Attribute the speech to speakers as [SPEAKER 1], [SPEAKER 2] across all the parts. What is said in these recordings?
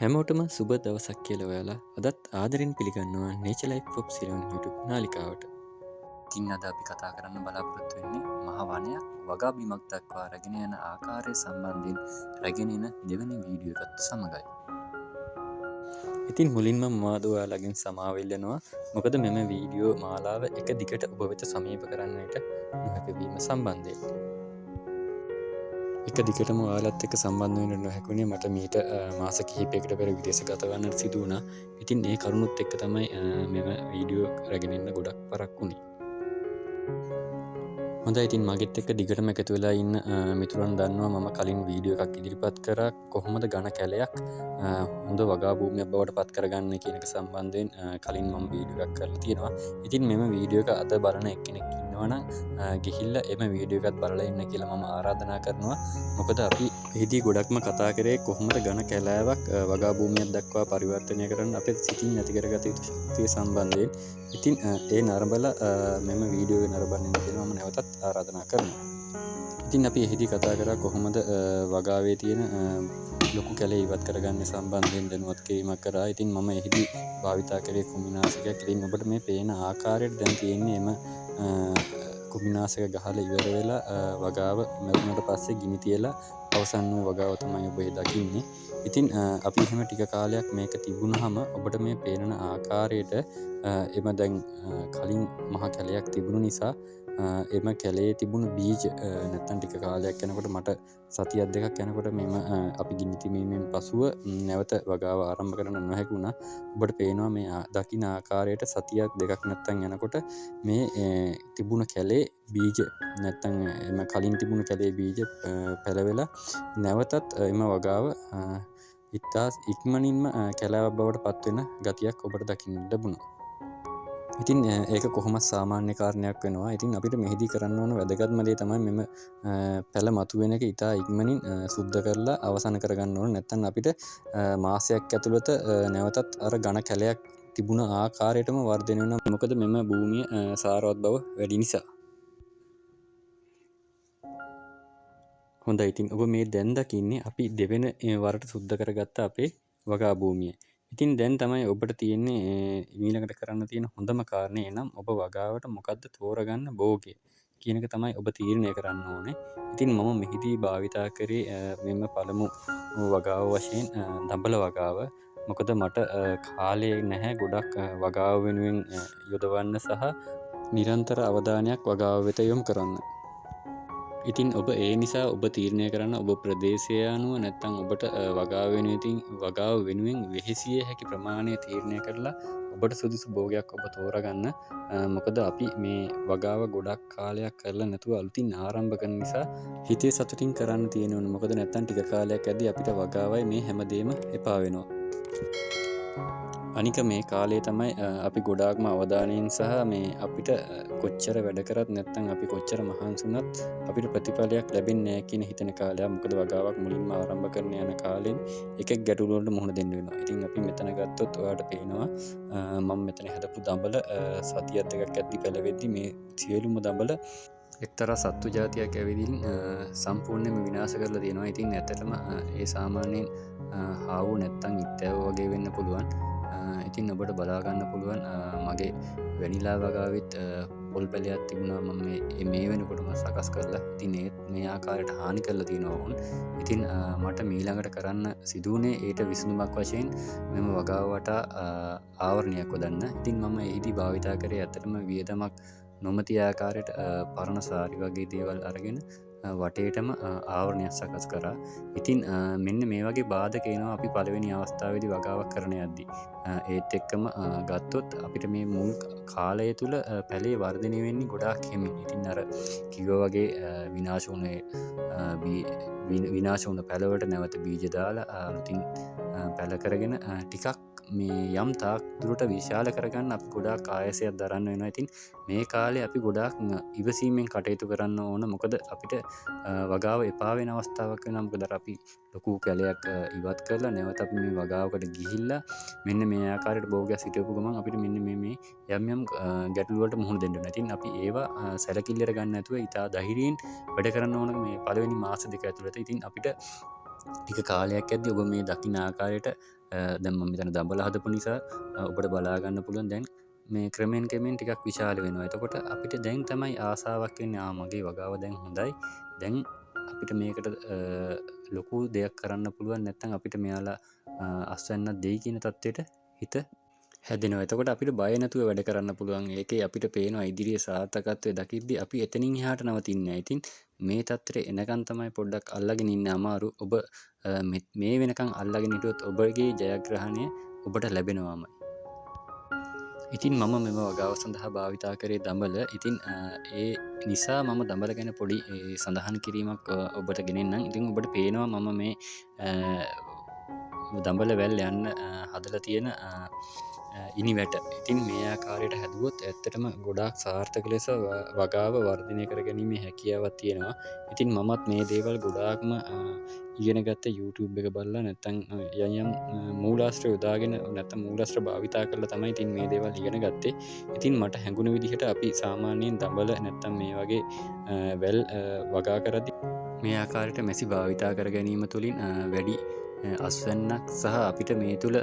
[SPEAKER 1] හැමෝටම සුබ දවසක් කියලා ඔයාලා අදත් ආදරෙන් පිළිගන්නවා Nature Life of Ceylon YouTube නාලිකාවට. ඉතින් අද අපි කතා කරන්න බලාපොරොත්තු වෙන්නේ මහ වනයක් වගා බිමක් දක්වා රැගෙන යන ආකාරය සම්බන්ධයෙන් රැගෙන එන දෙවැනි වීඩියෝ එකත් සමගයි. ඉතින් මුලින්ම මම ඔයාලගෙන් සමාව ඉල්ලනවා. මොකද මෙම වීඩියෝ මාලාව එක දිගට ඔබ වෙත සමීප කරන්නට නොහැකි වීම සම්බන්ධයෙන්. එක දිගටම ඔයාලත් එක්ක සම්බන්ධ වෙන්න නොහැකුණේ මට මීට මාස කිහිපයකට පෙර විදේශ ගත වන්නට සිදු වුණා. ඉතින් ඒ කරුණුත් එක්ක තමයි මෙම වීඩියෝ රැගෙන එන්න ගොඩක් පරක් වුණේ. හොඳයි, ඉතින් මගෙත් එක්ක දිගටම එකතු වෙලා ඉන්න මිතුරන් දන්නවා මම කලින් වීඩියෝ එකක් ඉදිරිපත් කරා කොහොමද ඝන කැලයක් හොඳ වගා භූමියක් බවට පත් කරගන්න කියන එක සම්බන්ධයෙන් කලින් මම වීඩියෝ එකක් කරලා තියෙනවා. ඉතින් මෙම වීඩියෝ එක අද බලන එක්කෙනෙක් ඉන්නවා නම් ගිහිල්ලා එම වීඩියෝ එකත් බලලා ඉන්න කියලා මම ආරාධනා කරනවා. මොකද අපි එහිදී ගොඩක්ම කතා කරේ කොහොමද ඝන කැලෑවක් වගා භූමියක් දක්වා පරිවර්තනය කරන්න අපේ සිතින් නැති කරගත යුතු ශක්තිය සම්බන්ධයෙන්. ඉතින් ඒ නරඹලා මෙම වීඩියෝ එක නරඹන්න කියලා මම නැවතත් ආරාධනා කරනවා. ඉතින් අපි එහිදී කතා කරා කොහොමද වගාවේ තියෙන ලොකු කැලේ ඉවත් කරගන්න සම්බන්ධයෙන් දැනුවත් කිරීමක් කරා. ඉතින් මම එහිදී භාවිතා කරේ කුමිනාශකයක්. ඉතින් ඔබට මේ පේන ආකාරයට දැන් තියෙන්නේ එම කුමිනාශක ගහලා ඉවර වෙලා වගාව මැරුණට පස්සේ ගිනි තියලා අවසන් වූ වගාව තමයි ඔබ දකින්නේ. ඉතින් අපි එහෙම ටික කාලයක් මේක තිබුණාම ඔබට මේ පේන ආකාරයට එම දැන් කලින් මහ කැලයක් තිබුණු නිසා එම කැලේ තිබුණු බීජ නැත්තම් ටික කාලයක් යනකොට මට සතියක් දෙකක් යනකොට මෙම අපි ගිනි තිබීමෙන් පසුව නැවත වගාව ආරම්භ කරන්න නොහැකි වුණා. ඔබට පේනවා මේ දකින්න ආකාරයට සතියක් දෙකක් නැත්තම් යනකොට මේ තිබුණ කැලේ බීජ නැත්තම් එම කලින් තිබුණු කැලේ බීජ පැලවෙලා නැවතත් එම වගාව ඉතා ඉක්මනින්ම කැලෑවක් බවට පත්වෙන ගතියක් ඔබට දකින්න ලැබුණා. ඉතින් ඒක කොහොමත් සාමාන්‍ය කාරණයක් වෙනවා. ඉතින් අපිට මෙහිදී කරන්න ඕන වැදගත්ම දේ තමයි මෙම පැල මතුවෙන එක ඉතා ඉක්මනින් සුද්ධ කරලා අවසන් කරගන්න ඕන. නැත්නම් අපිට මාසයක් ඇතුළත නැවතත් අර ඝන කැලයක් තිබුණ ආකාරයටම වර්ධනය වෙනවා. මොකද මෙම භූමිය සාරවත් බව වැඩි නිසා. හොඳයි, ඉතින් ඔබ මේ දැන් දකින්නේ අපි දෙවෙන වරට සුද්ධ කරගත්ත අපේ වගා භූමිය. ඉතින් දැන් තමයි ඔබට තියෙන්නේ ඊළඟට කරන්න තියෙන හොඳම කාරණේ නම් ඔබ වගාවට මොකද්ද තෝරගන්න භෝගය කියන එක තමයි ඔබ තීරණය කරන්න ඕනේ. ඉතින් මම මෙහිදී භාවිතා කරේ මෙම පළමු වගාව වශයෙන් දඹල වගාව. මොකද මට කාලය නැහැ ගොඩක් වගාව වෙනුවෙන් යොදවන්න සහ නිරන්තර අවධානයක් වගාව වෙත යොමු කරන්න. ඉතින් ඔබ ඒ නිසා ඔබ තීරණය කරන්න ඔබ ප්‍රදේශය අනුව නැත්තම් ඔබට වගාව වෙනුවෙන් වෙහෙසිය හැකි ප්‍රමාණය තීරණය කරලා ඔබට සුදුසු භෝගයක් ඔබ තෝරගන්න. මොකද අපි මේ වගාව ගොඩක් කාලයක් කරලා නැතුව අලුතින් ආරම්භ කරන නිසා හිතේ සතුටින් කරන්න තියෙනවා. මොකද නැත්තම් ටික කාලයක් ඇද්දී අපිට වගාවයි මේ හැමදේම එපා වෙනවා. අනික මේ කාලේ තමයි අපි ගොඩාක්ම අවධානයෙන් සහ මේ අපිට කොච්චර වැඩ කරත් නැත්නම් අපි කොච්චර මහන්සි වුණත් අපිට ප්‍රතිඵලයක් ලැබෙන්නේ නැහැ කියන හිතන කාලයක්. මොකද වගාවක් මුලින්ම ආරම්භ කරන යන කාලෙන් එකෙක් ගැටලු වලට මුහුණ දෙන්න වෙනවා. ඉතින් අපි මෙතන ගත්තොත් ඔයාලට පේනවා මම මෙතන හදපු දඹල සතියක් දෙකක් ඇද්දි පැලවෙද්දි මේ සියලුම දඹල එක්තරා සත්තු జాතියක් ඇවිදින් සම්පූර්ණයෙන්ම විනාශ කරලා තියෙනවා. ඉතින් ඇත්තටම ඒ සාමාන්‍යයෙන් හාවු නැත්තම් ඉත්තෑව වගේ වෙන්න පුළුවන්. ඉතින් ඔබට බලාගන්න පුළුවන් මගේ වැනිලා වගාවෙත් පොල් පැලයක් තිබුණා. මම මේ වෙනකොටම සකස් කරලා ඉතින් මේ ආකාරයට හානි කරලා තියෙනවා වුන්. ඉතින් මට මීළඟට කරන්න සිදුවුණේ ඊට විසඳුමක් වශයෙන් මෙම වගාව වටා ආවරණයක් හොදන්න. ඉතින් මම එහිදී භාවිතා කරේ ඇත්තටම වියදමක් නොමැති ආකාරයට පරණ සාරි වගේ දේවල් අරගෙන වටේටම ආවරණයක් සකස් කරා. ඉතින් මෙන්න මේ වගේ බාධක එනවා අපි පළවෙනි අවස්ථාවේදී වගාවක් කරන යද්දී. ඒත් එක්කම ගත්තොත් අපිට මේ මුල් කාලය තුල පැලේ වර්ධනය වෙන්නේ ගොඩාක් හිමින්. ඉතින් අර කිව්වා වගේ විනාශ වුණ පැලවලට නැවත බීජ දාලා අලුතින් පැල කරගෙන ටිකක් මේ යම් තාක් දුරට විශාල කරගන්න අපි ගොඩාක් ආයසයක් දරන්න වෙනවා. ඉතින් මේ කාලේ අපි ගොඩාක් ඉවසීමෙන් කටයුතු කරන්න ඕන. මොකද අපිට වගාව එපා වෙන අවස්ථාවක් වෙනවා. මොකද අපි ලොකු කැලයක් ඉවත් කරලා නැවත අපි මේ වගාවකට ගිහිල්ලා මෙන්න මේ ආකාරයට භෝගයක් සිටවපු ගමන් අපිට මෙන්න මේ යම් ගැටලු වලට මුහුණ දෙන්න වෙනවා. ඉතින් අපි ඒවා සැලකිල්ලට ගන්න නැතුව ඉතා ධෛර්යයෙන් වැඩ කරන්න ඕන මේ පළවෙනි මාස දෙක ඇතුළත. ඉතින් අපිට ටික කාලයක් ඇද්දී ඔබ මේ දකින්න ආකාරයට දැන් මම මෙතන දඹල හදපු නිසා ඔබට බලා ගන්න පුළුවන් දැන් මේ ක්‍රමෙන් ටිකක් විශාල වෙනවා. එතකොට අපිට දැන් තමයි ආසාවක් එන්නේ මගේ වගාව දැන් හොඳයි. දැන් අපිට මේකට ලොකු දෙයක් කරන්න පුළුවන් නැත්නම් අපිට මෙයාලා අස්වැන්නක් දෙයි කියන තත්ත්වයට හිත හැදෙනවා. එතකොට අපිට බය නැතුව වැඩ කරන්න පුළුවන්. ඒකේ අපිට පේනවා ඉදිරියේ සාර්ථකත්වය දකිද්දී අපි එතනින් එහාට නවතින්නේ නැහැ. ඉතින් මේ තත්ත්වයට එනකන් තමයි පොඩ්ඩක් අල්ලගෙන ඉන්න අමාරු. ඔබ මේ වෙනකන් අල්ලගෙන හිටියොත් ඔබගේ ජයග්‍රහණය ඔබට ලැබෙනවාමයි. ඉතින් මම මෙම වගාව සඳහා භාවිතා කරේ දඹල. ඉතින් ඒ නිසා මම දඹල ගැන පොඩි සඳහන් කිරීමක් ඔබට ගෙනෙන්නම්. ඉතින් ඔබට පේනවා මම මේ දඹල වැල් යන්න හදලා තියෙන ඉනිවැට. ඉතින් මේ ආකාරයට හැදුවොත් ඇත්තටම ගොඩාක් සාර්ථක ලෙස වගාව වර්ධනය කර ගැනීමේ හැකියාවක් තියෙනවා. ඉතින් මමත් මේ දේවල් ගොඩාක්ම ඉගෙන ගත්ත YouTube එක බලලා නැත්තම් යම් මූලාශ්‍ර යොදාගෙන නැත්තම් මූලාශ්‍ර භාවිතා කරලා තමයි ඉතින් මේ දේවල් ඉගෙන ගත්තේ. ඉතින් මට හැඟුණ විදිහට අපි සාමාන්‍යයෙන් දඹල නැත්තම් මේ වගේ වැල් වගා කරද්දී මේ ආකාරයට මැසි භාවිතා කර ගැනීම තුළින් වැඩි අස්වැන්නක් සහ අපිට මේ තුළ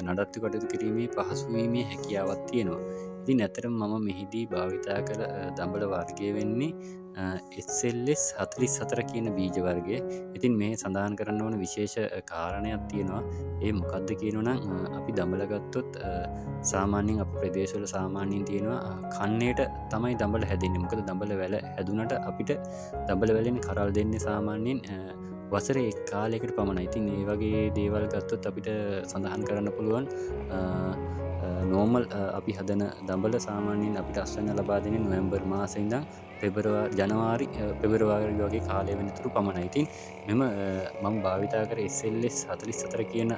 [SPEAKER 1] නඩත්තු කටයුතු කිරීමේ පහසුවීමේ හැකියාවක් තියෙනවා. ඉතින් ඇත්තටම මම මෙහිදී භාවිතා කළ දඹල වර්ගය වෙන්නේ SLS 44 කියන බීජ වර්ගය. ඉතින් මේ සඳහන් කරන්න ඕන විශේෂ කාරණයක් තියෙනවා. ඒ මොකක්ද කියනවනම් අපි දඹල ගත්තොත් සාමාන්‍යයෙන් අපේ ප්‍රදේශවල සාමාන්‍යයෙන් තියෙනවා කන්නේට තමයි දඹල හැදෙන්නේ. මොකද දඹල වැල හැදුනට අපිට දඹල වැලෙන් කරල් දෙන්නේ සාමාන්‍යයෙන් වසරේ එක් කාලයකට පමණයි. ඉතින් ඒ වගේ දේවල් ගත්තොත් අපිට සඳහන් කරන්න පුළුවන් නෝමල් අපි හදන දඹල සාමාන්‍යයෙන් අපිට අස්වැන්න ලබා දෙන්නේ නොවැම්බර් මාසෙ ඉඳන් ජනවාරි පෙබරවාරි වගේ කාලය වෙනතුරු පමණයි. ඉතින් මෙම මම භාවිතා කර SLS 44 කියන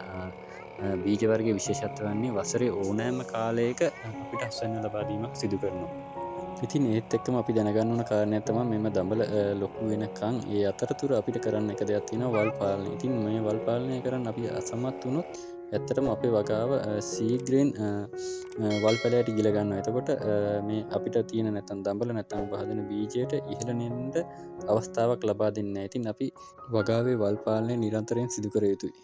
[SPEAKER 1] බීජ වර්ගයේ විශේෂත්වය වන්නේ වසරේ ඕනෑම කාලයක අපිට අස්වැන්න ලබා දීමක් සිදු කරනවා. ඉතින් ඒත් එක්කම අපි දැනගන්න ඕන කාරණයක් තමයි මෙම දඹල ලොකු වෙනකන් ඒ අතරතුර අපිට කරන්න එක දෙයක් තියෙනවා වල් පාලනය. ඉතින් මේ වල් පාලනය කරන්න අපි අසමත් වුණොත් ඇත්තටම අපේ වගාව සීග්‍රයෙන් වල් පැලයට ගිල ගන්නවා. එතකොට මේ අපිට තියෙන නැත්තම් දඹල නැත්තම් ඔබ හදන බීජයට ඉහළ නෙන්න අවස්ථාවක් ලබා දෙන්නේ නැහැ. ඉතින් අපි වගාවේ වල් පාලනය නිරන්තරයෙන් සිදු කර යුතුයි.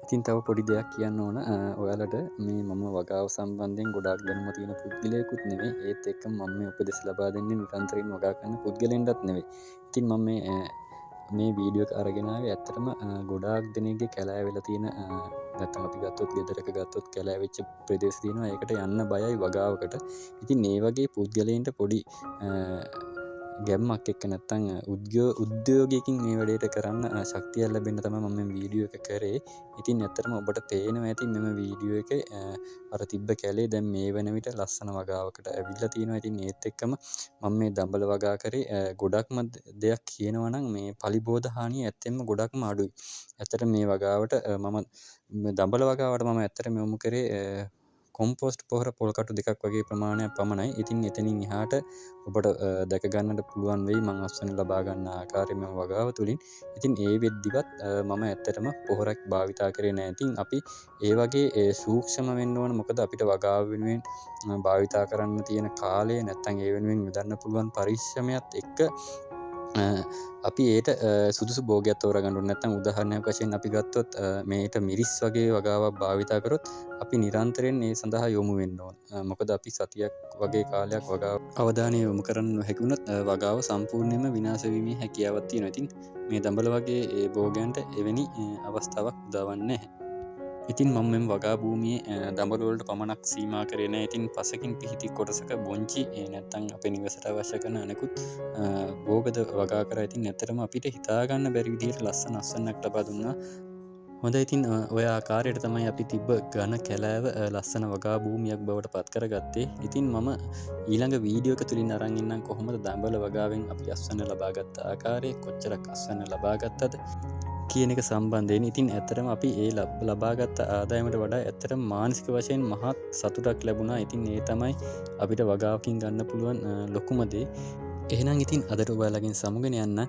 [SPEAKER 1] ඉතින් තව පොඩි දෙයක් කියන්න ඕන ඔයාලට මේ මම වගාව සම්බන්ධයෙන් ගොඩාක් දැනුම තියෙන පුද්ගලයෙකුත් නෙවෙයි. ඒත් එක්කම මම මේ උපදෙස් ලබා දෙන්නේ නිරන්තරයෙන් වගා කරන පුද්ගලයන්ටත් නෙවෙයි. ඉතින් මම මේ වීඩියෝ එක අරගෙන ආවේ ඇත්තටම ගොඩාක් දෙනෙක්ගේ කැලෑ වෙලා තියෙන නැත්තම් අපි ගත්තොත් ගෙදරක ගත්තොත් කැලෑ වෙච්ච ප්‍රදේශ තියෙනවා. ඒකට යන්න බයයි වගාවකට. ඉතින් මේ වගේ පුද්ගලයන්ට පොඩි ගැම්මක් එක්ක නැත්තං උද්‍යෝගයකින් මේ වැඩේට කරන්න ශක්තියක් ලැබෙන්න තමයි මම මේ වීඩියෝ එක කරේ. ඉතින් ඇත්තටම ඔබට පේනවා ඇති මෙම වීඩියෝ එක අර තිබ්බ කැලේ දැන් මේ වෙන විට ලස්සන වගාවකට ඇවිල්ලා තියෙනවා. ඉතින් ඒත් එක්කම මම මේ දඹල වගා කරේ ගොඩක්ම දෙයක් කියනවා නම් මේ පලිබෝධ හානිය ඇත්තෙන්ම ගොඩක්ම අඩුයි. ඇත්තට මේ වගාවට මම දඹල වගාවට මම ඇත්තටම යොමු කරේ කොම්පෝස්ට් පොහොර පොල්කටු දෙකක් වගේ ප්‍රමාණයක් පමණයි. ඉතින් එතනින් එහාට ඔබට දැක ගන්නට පුළුවන් වෙයි මං අස්වැන්න ලබා ගන්න ආකාරය මෙම වගාව තුලින්. ඉතින් ඒ වෙද්දිවත් මම ඇත්තටම පොහොරක් භාවිතා කරේ නැහැ. ඉතින් අපි ඒ වගේ සූක්ෂම වෙන්න ඕන. මොකද අපිට වගාව වෙනුවෙන් භාවිතා කරන්න තියෙන කාලය නැත්තම් ඒ වෙනුවෙන් යොදන්න පුළුවන් පරිශ්‍රමයත් එක්ක අපි ඒට සුදුසු භෝගයක් තෝරගන්න ඕනේ. නැත්නම් උදාහරණයක් වශයෙන් අපි ගත්තොත් මේට මිරිස් වගේ වගාවක් භාවිතා කරොත් අපි නිරන්තරයෙන් ඒ සඳහා යොමු වෙන්න ඕන. මොකද අපි සතියක් වගේ කාලයක් වගාව අවධානය යොමු කරන්න නොහැකි වුණොත් වගාව සම්පූර්ණයෙන්ම විනාශ වීමේ හැකියාවක් තියෙනවා. ඉතින් මේ දඹල වගේ ඒ භෝගයන්ට එවැනි අවස්ථාවක් උදාවන්නේ නැහැ. ඉතින් මම මෙම වගා භූමියේ දඹල වලට පමණක් සීමා කරේ නැහැ. ඉතින් පසකින් පිහිටි කොටසක බොංචි නැත්තම් අපේ නිවසට අවශ්‍ය කරන අනෙකුත් භෝගද වගා කරා. ඉතින් ඇත්තටම අපිට හිතා ගන්න බැරි විදිහට ලස්සන අස්වැන්නක් ලබා දුන්නා. හොඳයි. ඉතින් ඔය ආකාරයට තමයි අපි තිබ්බ ඝන කැලෑව ලස්සන වගා භූමියක් බවට පත් කරගත්තේ. ඉතින් මම ඊළඟ වීඩියෝ එක තුලින් අරන් ඉන්නම් කොහොමද දඹල වගාවෙන් අපි අස්වැන්න ලබාගත් ආකාරය, කොච්චරක් අස්වැන්න ලබා ගත්තද කියන එක සම්බන්ධයෙන්. ඉතින් ඇත්තටම අපි ඒ ලබාගත් ආදායමට වඩා ඇත්තටම මානසික වශයෙන් මහත් සතුටක් ලැබුණා. ඉතින් ඒ තමයි අපිට වගාවකින් ගන්න පුළුවන් ලොකුම දේ. එහෙනම් ඉතින් අදට ඔයාලගෙන් සමුගෙන යන්න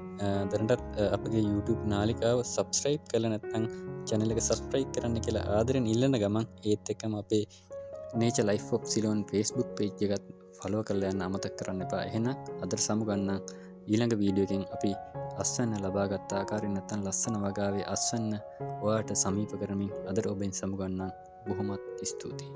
[SPEAKER 1] දැනටත් අපගේ YouTube නාලිකාව subscribe කරලා නැත්නම් channel එක subscribe කරන්න කියලා ආදරෙන් ඉල්ලන ගමන් ඒත් එක්කම අපේ Nature Life of Ceylon Facebook page එකත් follow කරලා යන්න අමතක කරන්න එපා. එහෙනම් අදට සමුගන්න ඊළඟ වීඩියෝ එකෙන් අපි අස්වැන්න ලබාගත් ආකාරය නැත්තම් ලස්සන වගාවේ අස්වැන්න ඔයාට සමීප කරමින් අදට ඔබෙන් සමුගන්නම්. බොහොමත් ස්තුතියි.